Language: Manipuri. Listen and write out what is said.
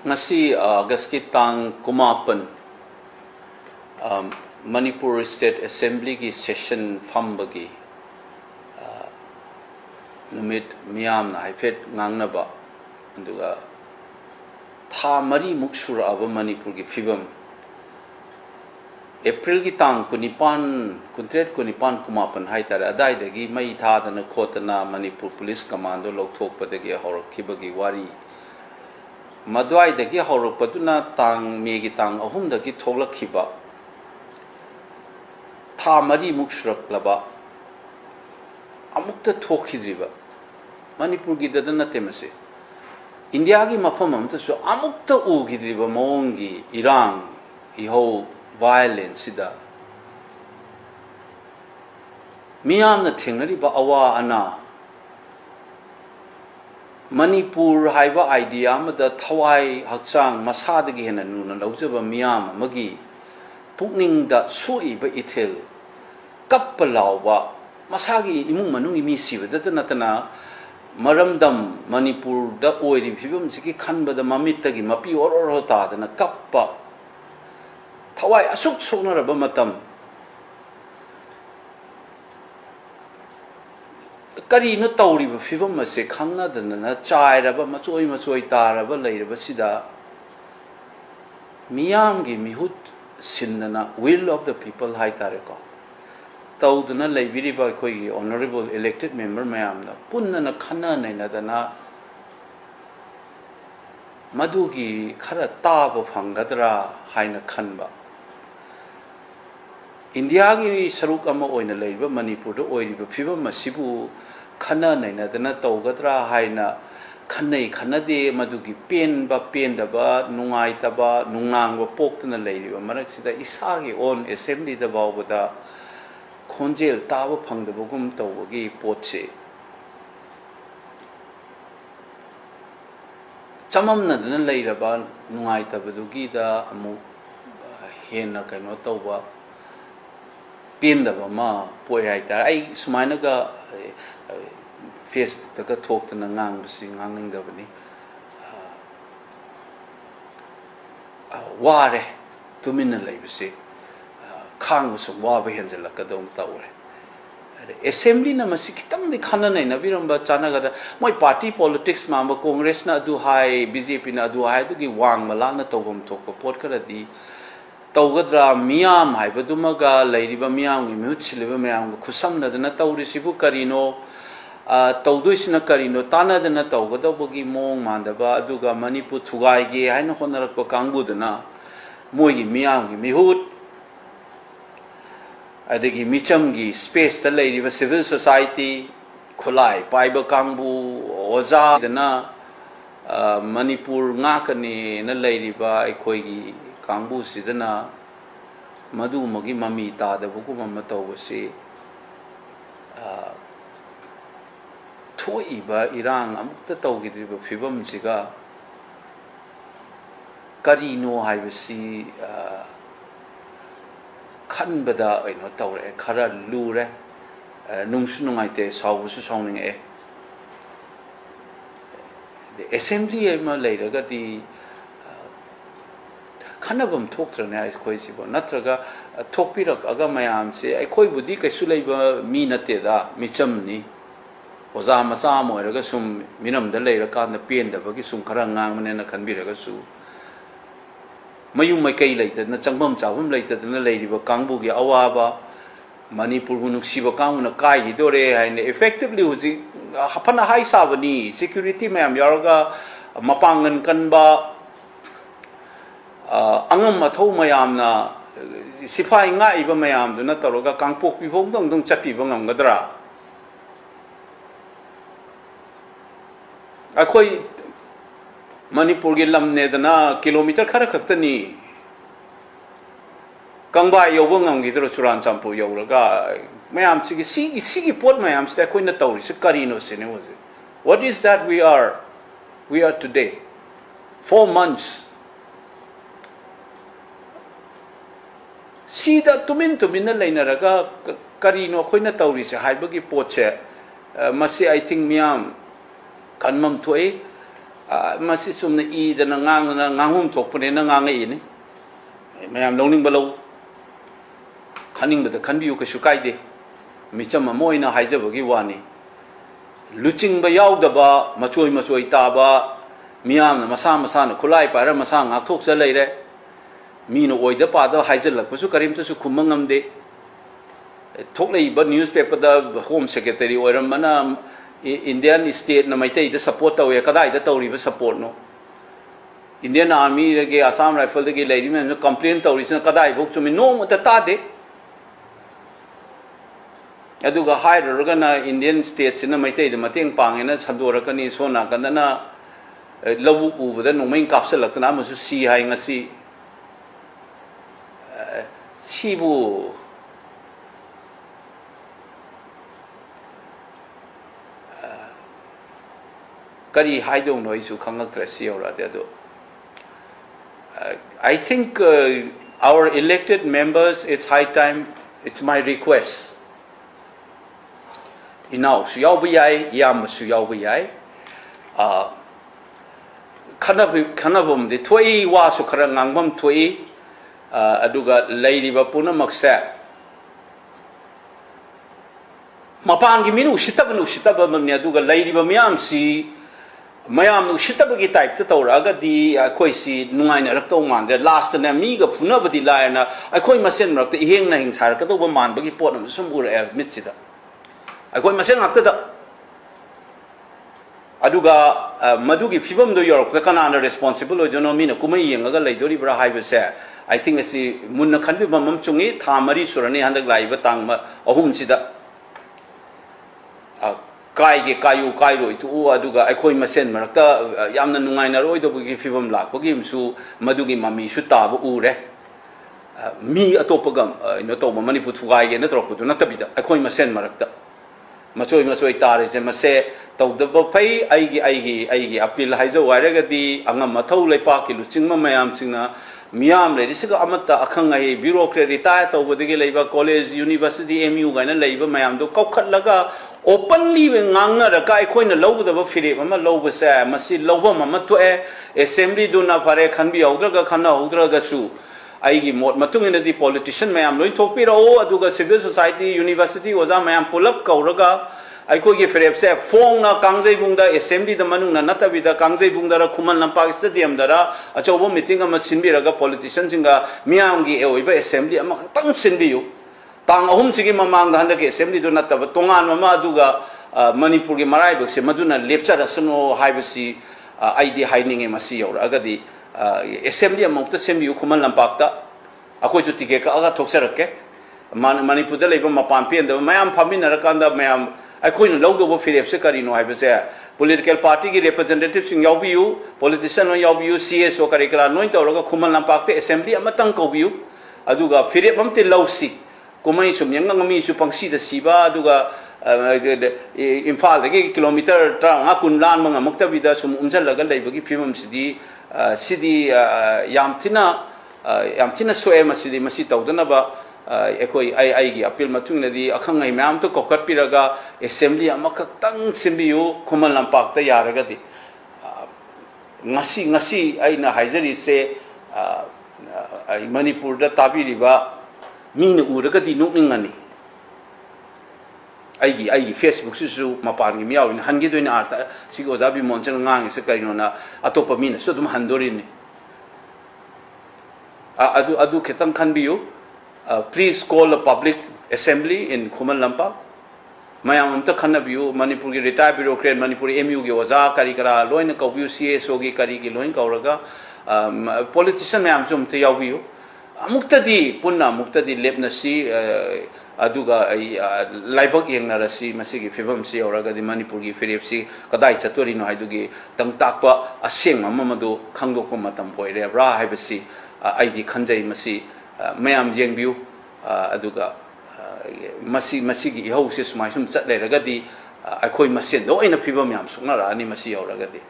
ngasi August ki tang kumapan Manipur State Assembly ki session fambagi numit miyam na haifet ngangnaba anduga tha mari muksura aba Manipur ki fibam April ki tang kunipan kumapan haitare adai dagi mai tha dana khotana Manipur Police Commando lokthokpa dagi horakibagi wari Madwai dagi horakpaduna tang megi tang ahum dagi thoglakhiba tha mari muksurak laba amukta thokhidriba Manipur gi dadana temase India gi mafam amta su amukta ugidriba maongi irang iho violence sida miyamna thengnariba awa ana Manipur haiba idea amada thawai hakchang masadagi hena nuna laujaba miyam amagi pukningda suiba ithel kappalawba masagi imung manungi mi sibada natana maramdam Manipur da oiri phibam siki khanbada mamittagi mapi ororo ta dana kappa thawai asuk soknaraba matam kari no tawriba phibam ase khangna dana chairaba machoi taraba leiraba sida miyamgi mihut sinnana will of the people haitareko tawduna leibiriba khoi honorable elected member mayamna punnana khana nainadana madugi khara taba phangadra haina khanba India gi saruk ama oina leiba Manipur do oiriba phibam masibu khana nainadana tawgadra haina khanai khanade madugi penba pendaba nungaitaba nungangba poktuna leiriba maraksida isagi on assembly da bawbada khonjel taba phangdabagum tawbagi potse chamamna dana leiraba nungaitabdugi da amu hena kaino tawba pendaba ma poi haita ai sumaina ga Facebook daga talktana ngangbasi ngangningdabani ware tumina leibase khangusum waba henjalakadom tawre assembly na masi kitang di khana nai na biramba chanagada moi party politics mamba congress na adu hai BJP na adu hai du gi wang mala na tawgam thokpa pot karadi tawgadra miyam haibadumaga leiriba miyam gi muchiliba miyam khusamna dana tawrisibu karino tawdoisina karino tanadana tawgadabagi mong mandaba aduga Manipur thugaige haina honarakpa kangbudana moigi miyamgi mihut adagi michamgi space ta leiriba civil society khulai paiba kangbu oja dana Manipur ngakani na leiriba aikoigi kangbu sidana madu magi mami tadabugu mamma tawbasi thoiba irang amukta tawgidriba phibam siga karino haibasi khanbada aino tawre khara lure nungsu nungaite sawbusu sawninge the assembly ema leiraga di khanabam thoktrane ai khoisibo natraga thokpirak aga mayam se ai khoi budi kaisu leiba mi nate da michamni oza masa moiraga sum minam da leira kan pendabagi sum khara ngangmane na khanbiraga su mayum mai kai leita na changbam chawum leita na leiriba kangbu gi awaba Manipur gu nuksiba kanguna kai gi dore haine effectively huji hapana hai sabani security mayam yarga mapangan kanba angam mathau mayam na sifai nga iba mayam duna toroga kangpok pi phong dong dong chapi bangam gadra akhoi Manipur gi lamne dana kilometer khara khaktani kangba yobo ngamgi dro churan champu yoraga mayam sigi pot mayam sta khoi na tawri se karino sene was what is that we are today 4 months sida tumin na leinaraga karino khoi na tawri se haibagi potche masi I think miyam kanmam thoi masi sumna I dana ngangum thokpane na ngang ini mayam longning balo khaning bada khanbiu ka shukai de micham moina haijabagi wani luching ba yaudaba machoi taba miyam na masa na khulai para masa ngak thok cha leire mi no oida pa da haijal pasu karim ta su khumangam de thok lei ba newspaper da home secretary oiram mana Indian state na maitai da support tawe kadai da tawri ba support no Indian army ge Assam rifle ge lady men complain tawri sna kadai bok chumi no mata ta de aduga higher ga na Indian state sina maitai da mateng pangena sadora ka ni sona kanana lawu u da no main kapsel na ma su si hai ngasi sibu Kari haidong no isu khangak trasi ora de do I think our elected members it's high time it's my request inau su yaw ba yai yam su yaw ba yai khanabum de thoi wa su khara ngangbam thoi aduga leiri ba puna maksa mapan gi minu sitab ne aduga leiri ba myam si mayam nu shitabagi type to tauraga di khoi si nungai na rak to man de last na mi ga phuna badi la na khoi masen rak te heng na hing sar ka to ba man bagi pot na sum ur e mit sida khoi masen rak ta aduga madugi phibam do york ka kana na responsible o jono mi na kumai yeng ga lai dori bra haiba se I think asi mun na khan bi bam chungi thamari surani handak lai ba tang ma ahum sida kai ge kayu kai roi tu aduga akhoi masen marakta yamna nungai na roi do gi phibam lak bagi su madugi mami su ta bu ure mi atopagam no to Manipur thugai ge na trop tu na tabida akhoi masen marakta machoi tare se mase to da ba pai ai gi appeal haizo waire ga di angam mathau leipa ki luching ma mayam chingna miyam le risiga amata akhang ai bureaucrat retire to bodigi leiba college university MU ga na leiba mayam do kokhat laga openly we nganga ra kai khoina lobda ba fire ma loba sa masi loba ma to assembly do na phare khan bi audra ga khana audra ga su ai gi mot matung ina di politician mayam loi thok pi ro aduga civil society university oza mayam pull up kauraga ai ko gi fire se phong na kangjai bungda assembly da manung na natabi da kangjai bungda ra khuman lampak stadium da ra achobo meeting ama sinbi ra ga politician singa miyam gi oiba assembly ama tang sinbi yu tang ahum sigi mamang da handa ke assembly do natta ba tongan mama aduga Manipur ge marai bak se maduna lepcha da suno haibasi id hiding e masi yor agadi assembly amokta sembi khuman lampak ta akoi chu tike ka aga thoksarak ke Manipur da leiba mapan pen da mayam phamin rakanda mayam akoi no log do bo firep se kari no haibase political party ki representative sing yaubiu politician no yaubiu CSO kari kala noin to roga khuman lampak te assembly amatang kobiu aduga firep amte lausi kumai sum yang ngami su pangsi da siba aduga imphal de kilometer tra nga kun lan manga mukta bida sum umjal laga leibagi phimam sidi yam thina soe masidi masi tawdana ba ekoi ai gi appeal matung na di akhang ai mam to kokat piraga assembly amakak tang simbiu khuman lampak ta yaraga di ngasi ai na haijari se ai Manipur da tabi riba Ming uraga di nukning ngani ai Facebook su mapan gi miaw in hangi do ina ata sigo zabi monchen ngang se kai no na atopa mina so dum handorin ni adu ketang khan biu please call a public assembly in Khuman Lampak mayam amta khanna biu Manipur gi retired bureaucrat Manipur MU gi waza kari kara loin ka biu CSO gi kari gi loin ka uraga politician mayam sum te yaw biu muktadi punna muktadi lepna si aduga laibak yang narasi masih fibam si oraga di Manipur gi firep si kadai chatori no haidugi tang takpa aseng mamadu khangdok ko matam poire bra haibasi aidi khanjai masi mayam jengbiu aduga masi gi hau se sumai sum chat le raga di akhoi masen do ina fibam yam sukna ra ani masi oraga di